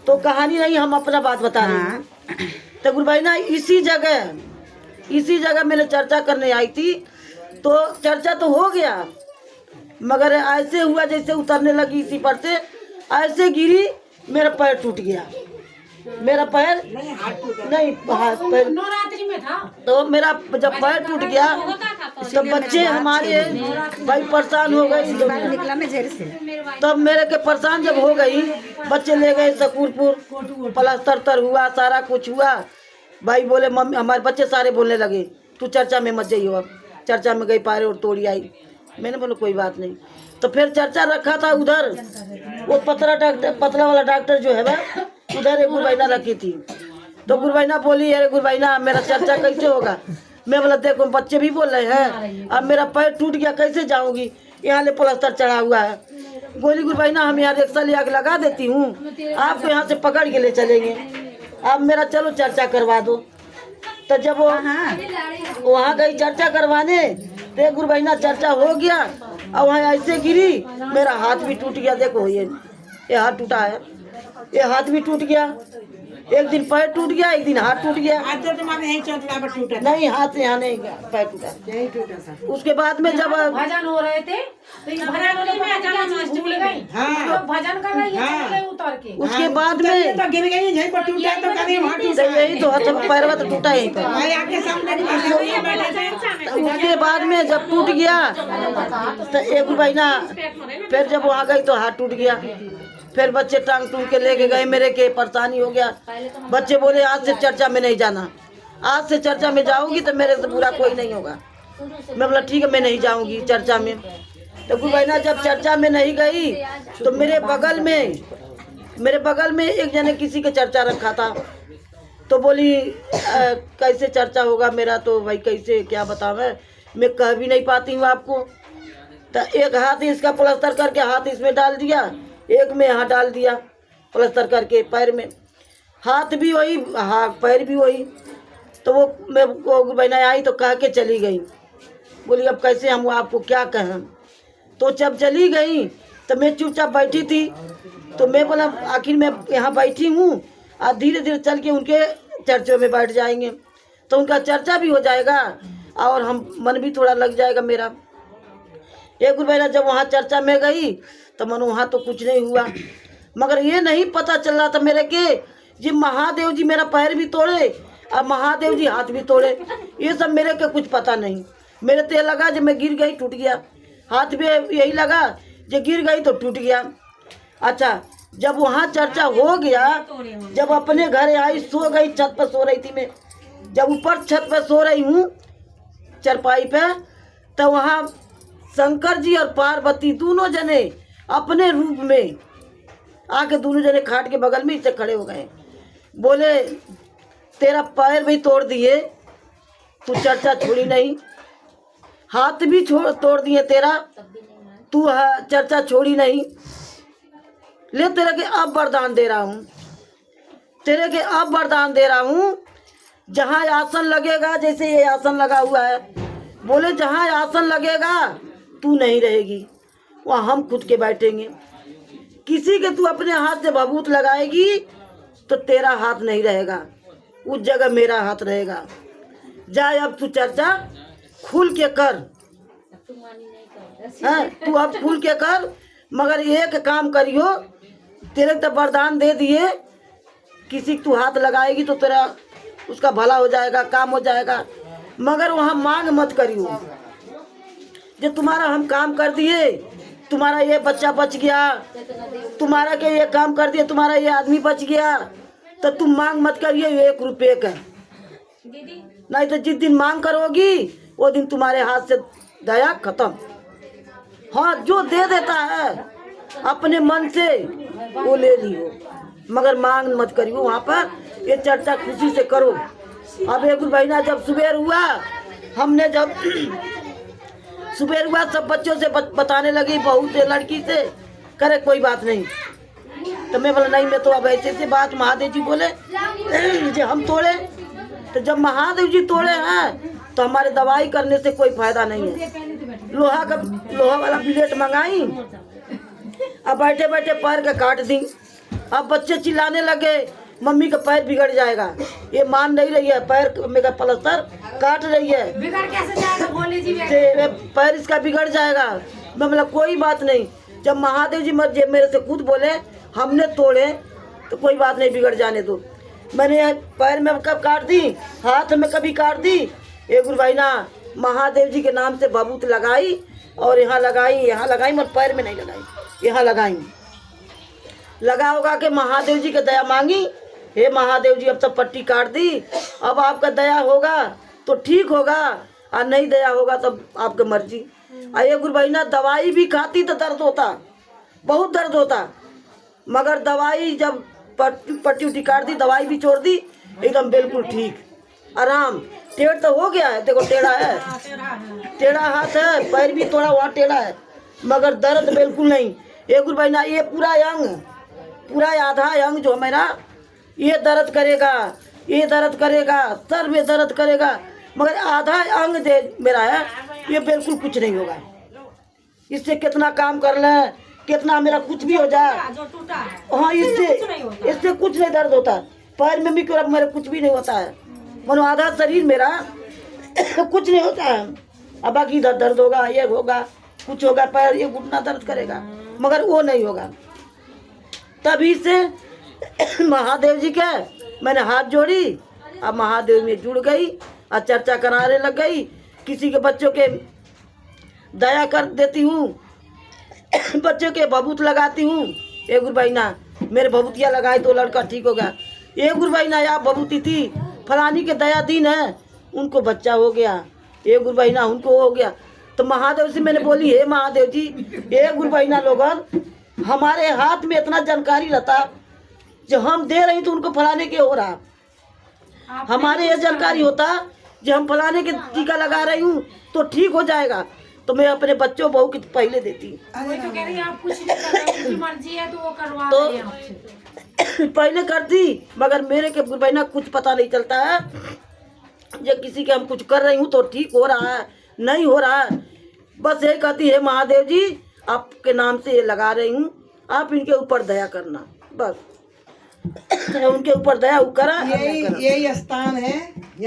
तो कहानी नहीं, हम अपना बात बता रहे हैं। तो गुरु भाई ना इसी जगह मैंने चर्चा करने आई थी। तो चर्चा तो हो गया, मगर ऐसे हुआ जैसे उतरने लगी इसी पर से, ऐसे गिरी, मेरा पैर टूट गया। मेरा पैर नहीं, हाथ पैर नवरात्रि में था। तो मेरा जब पैर टूट गया तो बच्चे हमारे भाई परेशान हो गई। तब मेरे के परेशान जब हो गई, बच्चे ले गए सकूरपुर, प्लास्टर हुआ, सारा कुछ हुआ। भाई बोले मम्मी, हमारे बच्चे सारे बोलने लगे तू चर्चा में मत जाइयो। अब चर्चा में गई, पारे और तोड़ी आई। मैंने बोला कोई बात नहीं। तो फिर चर्चा रखा था उधर, वो पतला वाला डॉक्टर जो है वह उधर एक गुरबाइना रखी थी। तो गुरबाइना बोली अरे गुरबाइना मेरा चर्चा कैसे होगा। मैं बोला देखो बच्चे भी बोल रहे हैं, अब मेरा पैर टूट गया कैसे जाऊंगी, यहाँ ले प्लास्टर चढ़ा हुआ है। बोली गुरबाइना हम यहाँ रिक्शा ले आके लगा देती हूँ, आपको यहाँ से पकड़ के ले चलेंगे, आप मेरा चलो चर्चा करवा दो। तो जब वो वहाँ गई चर्चा करवाने, तो गुरबाइना चर्चा हो गया और वहाँ ऐसे गिरी, मेरा हाथ भी टूट गया। देखो ये हाथ टूटा है, ये हाथ भी टूट गया। एक दिन पैर टूट गया, एक दिन हाथ टूट गया। टूटा नहीं, हाथ यहाँ नहीं, पैर टूटा, यही टूटा था। उसके बाद में जब भजन हो रहे थे तो भजन कर रही है उतर के, उसके बाद में तो गिर गई, यहीं पर टूटा तो कभी वहाँ टूटा, यही तो पैरवा तो टूटा ही था। आपके सामने उसके बाद में जब टूट गया तो एक महीना फिर जब वहाँ गई तो हाथ टूट गया। फिर बच्चे टांग टूट के लेके गए, मेरे के परेशानी हो गया। बच्चे बोले आज से चर्चा में नहीं जाना, आज से चर्चा में जाऊंगी तो मेरे से बुरा कोई नहीं होगा। मैं बोला ठीक है मैं नहीं जाऊंगी चर्चा में। तो गुरु बहना जब चर्चा में नहीं गई तो मेरे बगल में एक जने किसी के चर्चा रखा था। तो बोली कैसे चर्चा होगा मेरा, तो भाई कैसे क्या बतावे, मैं कह भी नहीं पाती हूँ आपको। तो एक हाथ इसका प्लास्टर करके हाथ इसमें डाल दिया, एक में यहाँ डाल दिया प्लास्टर करके पैर में, हाथ भी वही हाँ पैर भी वही। तो वो मैं बहना आई तो कह के चली गई। बोली अब कैसे हम आपको क्या कहें। तो जब चली गई तो मैं चुपचाप बैठी थी। तो मैं बोला आखिर मैं यहाँ बैठी हूँ, और धीरे धीरे चल के उनके चर्चों में बैठ जाएंगे तो उनका चर्चा भी हो जाएगा और हम मन भी थोड़ा लग जाएगा मेरा। एक बहना जब वहाँ चर्चा में गई तो मन वहाँ तो कुछ नहीं हुआ, मगर ये नहीं पता चल रहा था मेरे के जी महादेव जी मेरा पैर भी तोड़े और महादेव जी हाथ भी तोड़े, ये सब मेरे के कुछ पता नहीं। मेरे तो ये लगा जब मैं गिर गई टूट गया, हाथ भी यही लगा जब गिर गई तो टूट गया। अच्छा जब वहाँ चर्चा हो गया, जब अपने घर आई सो गई, छत पर सो रही थी मैं, जब ऊपर छत पर सो रही हूँ चरपाई पे, तो वहाँ शंकर जी और पार्वती दोनों जने अपने रूप में आके दोनों जने खाट के बगल में इससे खड़े हो गए। बोले तेरा पैर भी तोड़ दिए, तू चर्चा छोड़ी नहीं, हाथ भी तोड़ दिए तेरा, तू चर्चा छोड़ी नहीं। ले तेरे के अब वरदान दे रहा हूँ, तेरे के अब वरदान दे रहा हूँ, जहाँ आसन लगेगा, जैसे ये आसन लगा हुआ है, बोले जहाँ आसन लगेगा तू नहीं रहेगी, वहाँ हम खुद के बैठेंगे। किसी के तू अपने हाथ से भभूत लगाएगी तो तेरा हाथ नहीं रहेगा, उस जगह मेरा हाथ रहेगा। जाए अब तू चर्चा खुल के कर, तू अब खुल के कर, मगर एक काम करियो, तेरे तो वरदान दे दिए, किसी तू हाथ लगाएगी तो तेरा उसका भला हो जाएगा, काम हो जाएगा, मगर वहाँ मांग मत करियो। जो तुम्हारा हम काम कर दिए, तुम्हारा ये बच्चा बच गया, तुम्हारा के ये काम कर दिए, तुम्हारा ये आदमी बच गया, तो तुम मांग मत करिए 1 रुपये का, नहीं तो जिस दिन मांग करोगी वो दिन तुम्हारे हाथ से दया खत्म। हाँ जो दे देता है अपने मन से वो ले लियो, मगर मांग मत करियो वहाँ पर। ये चर्चा खुशी से करो। अब एक महीना जब सुबह हुआ, हमने जब सुबह हुआ सब बच्चों से बताने लगी, बहू से लड़की से, करे कोई बात नहीं। तो मैं बोला नहीं, मैं तो अब ऐसे से बात महादेव जी बोले जो हम तोड़े, तो जब महादेव जी तोड़े हैं तो हमारे दवाई करने से कोई फायदा नहीं है। लोहा वाला ब्लेड मंगाई, अब बैठे बैठे पैर का काट दी, अब बच्चे चिल्लाने लगे मम्मी का पैर बिगड़ जाएगा, ये मान नहीं रही है, पैर मेरा प्लास्टर काट रही है, बिगड़ कैसे जाएगा बोले जी पैर इसका बिगड़ जाएगा। मैं बोला कोई बात नहीं, जब महादेव जी मेरे से खुद बोले हमने तोड़े तो कोई बात नहीं, बिगड़ जाने दो। मैंने पैर में कब काट दी, हाथ में कभी काट दी, ए गुरु भाई ना महादेव जी के नाम से बबूत लगाई और यहाँ लगाई मगर पैर में नहीं लगाई, यहाँ लगाई, लगा उगा के महादेव जी के दया मांगी। हे महादेव जी अब तो पट्टी काट दी, अब आपका दया होगा तो ठीक होगा और नहीं दया होगा तो आपकी मर्जी। अरे गुरु भाई ना दवाई भी खाती तो दर्द होता, बहुत दर्द होता, मगर दवाई जब पट्टी उट्टी काट दी, दवाई भी छोड़ दी, एकदम बिल्कुल ठीक आराम। टेढ़ तो हो गया है, देखो टेढ़ा है, टेढ़ा हाथ है, पैर भी थोड़ा वहाँ टेढ़ा है, मगर दर्द बिल्कुल नहीं। ये गुरु भाई ना ये पूरा अंग, पूरा आधा अंग जो मेरा ये दर्द करेगा, ये दर्द करेगा, सर में दर्द करेगा, मगर आधा अंग दे मेरा है ये बिल्कुल कुछ नहीं होगा। इससे कितना काम कर ले, कितना मेरा कुछ भी हो जाए, हाँ इससे कुछ नहीं दर्द होता, पैर में भी मेरा कुछ भी नहीं होता है, मनो आधा शरीर मेरा कुछ नहीं होता है। अब बाकी इधर दर्द होगा, ये होगा, कुछ होगा, पैर ये घुटना दर्द करेगा, मगर वो नहीं होगा। तभी से महादेव जी के मैंने हाथ जोड़ी, अब महादेव में जुड़ गई और चर्चा कराने लग गई, किसी के बच्चों के दया कर देती हूँ, बच्चों के बबूत लगाती हूँ। ए गुरु भाई ना मेरे बबूतिया लगाए तो लड़का ठीक होगा, ए गुरु भाई ना आप बबूती थी फलानी के दया दीन है उनको बच्चा हो गया, ए गुरु भाई ना उनको हो गया। तो महादेव से मैंने बोली हे महादेव जी, ए गुरु भाई ना लोगन हमारे हाथ में इतना जानकारी रहता जो हम दे रही तो उनको फलाने के हो रहा, हमारे ये जानकारी होता जो हम फलाने के टीका लगा रही हूँ तो ठीक हो जाएगा, तो मैं अपने बच्चों बहू की पहले देती। वही तो कह रही है, आप कुछ नहीं कर रहे, उनकी मर्जी है तो वो करवा रही है आपसे। पहले करती, मगर मेरे के गुरु भाई ना कुछ पता नहीं चलता है, जब किसी के हम कुछ कर रही हूँ तो ठीक हो रहा है नहीं हो रहा है, बस यही कहती है महादेव जी आपके नाम से ये लगा रही हूँ, आप इनके ऊपर दया करना, बस उनके ऊपर दया करा। यही स्थान है।